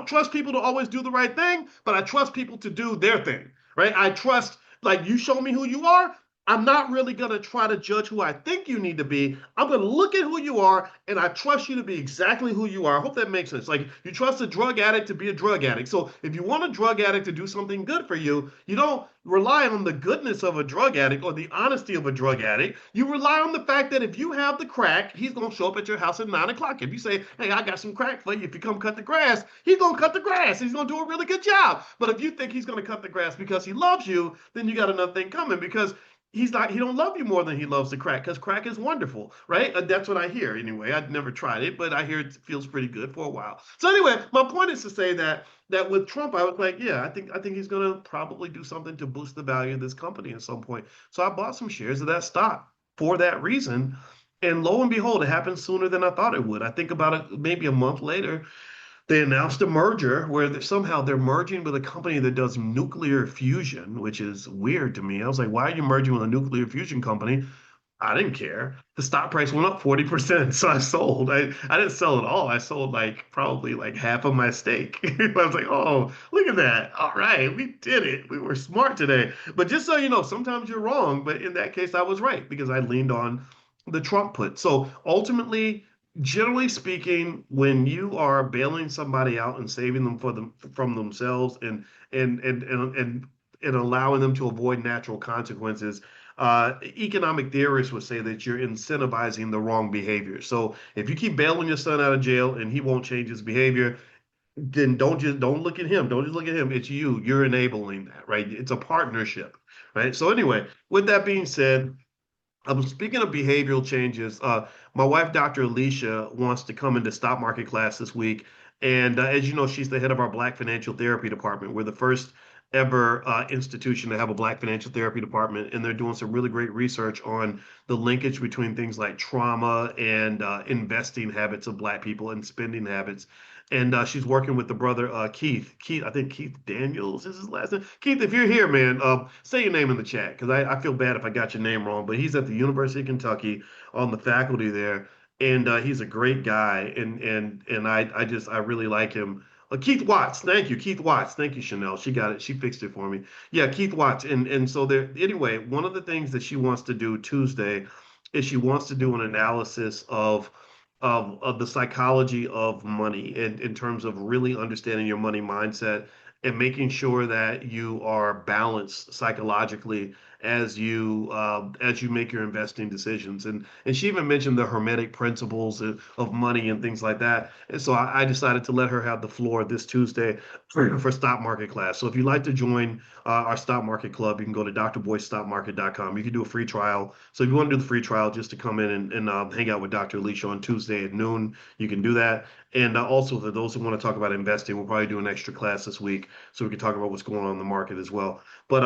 don't trust people to always do the right thing, but I trust people to do their thing, right? I trust, like, you show me who you are. I'm not really going to try to judge who I think you need to be. I'm going to look at who you are, and I trust you to be exactly who you are. I hope that makes sense. Like, you trust a drug addict to be a drug addict. So if you want a drug addict to do something good for you, you don't rely on the goodness of a drug addict or the honesty of a drug addict. You rely on the fact that if you have the crack, he's going to show up at your house at 9 o'clock. If you say, hey, I got some crack for you, if you come cut the grass, he's going to cut the grass. He's going to do a really good job. But if you think he's going to cut the grass because he loves you, then you got another thing coming, because he don't love you more than he loves the crack, because crack is wonderful, right? That's what I hear anyway. I'd never tried it, but I hear it feels pretty good for a while. So anyway, my point is to say that with Trump, I was like, yeah, I think he's going to probably do something to boost the value of this company at some point. So I bought some shares of that stock for that reason. And lo and behold, it happened sooner than I thought it would. I think about it maybe a month later, they announced a merger where somehow they're merging with a company that does nuclear fusion, which is weird to me. I was like, why are you merging with a nuclear fusion company? I didn't care. The stock price went up 40%, so I sold. I didn't sell it all. I sold like probably like half of my stake. I was like, oh, look at that. All right, we did it. We were smart today. But just so you know, sometimes you're wrong. But in that case, I was right because I leaned on the Trump put. So ultimately, generally speaking, when you are bailing somebody out and saving them from themselves and allowing them to avoid natural consequences, economic theorists would say that you're incentivizing the wrong behavior. So if you keep bailing your son out of jail and he won't change his behavior, then don't look at him. Don't just look at him. It's you. You're enabling that, right? It's a partnership, right? So anyway, with that being said, speaking of behavioral changes, my wife, Dr. Alicia, wants to come into stock market class this week. And as you know, she's the head of our Black Financial Therapy Department. We're the first ever institution to have a Black Financial Therapy Department. And they're doing some really great research on the linkage between things like trauma and investing habits of Black people and spending habits. And she's working with the brother Keith. Keith, I think Keith Daniels is his last name. Keith, if you're here, man, say your name in the chat because I feel bad if I got your name wrong. But he's at the University of Kentucky on the faculty there, and he's a great guy. And I really like him. Keith Watts, thank you, Keith Watts, thank you, Chanel. She got it. She fixed it for me. Yeah, Keith Watts. And so there. Anyway, one of the things that she wants to do Tuesday is she wants to do an analysis of the psychology of money in terms of really understanding your money mindset and making sure that you are balanced psychologically as you make your investing decisions. And she even mentioned the hermetic principles of money and things like that. And so I decided to let her have the floor this Tuesday for stock market class. So if you'd like to join our stock market club, you can go to drboystockmarket.com. You can do a free trial. So if you want to do the free trial just to come in and hang out with Dr. Alicia on Tuesday at noon, you can do that. And also for those who want to talk about investing, we'll probably do an extra class this week so we can talk about what's going on in the market as well. But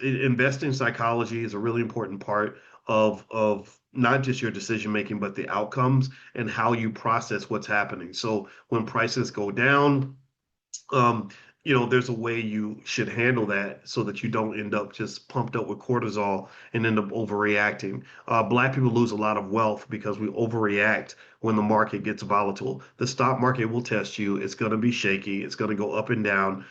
investing psychology is a really important part of not just your decision making, but the outcomes and how you process what's happening. So when prices go down, um, there's a way you should handle that so that you don't end up just pumped up with cortisol and end up overreacting. Black people lose a lot of wealth because we overreact when the market gets volatile. The stock market will test you. It's going to be shaky. It's going to go up and down.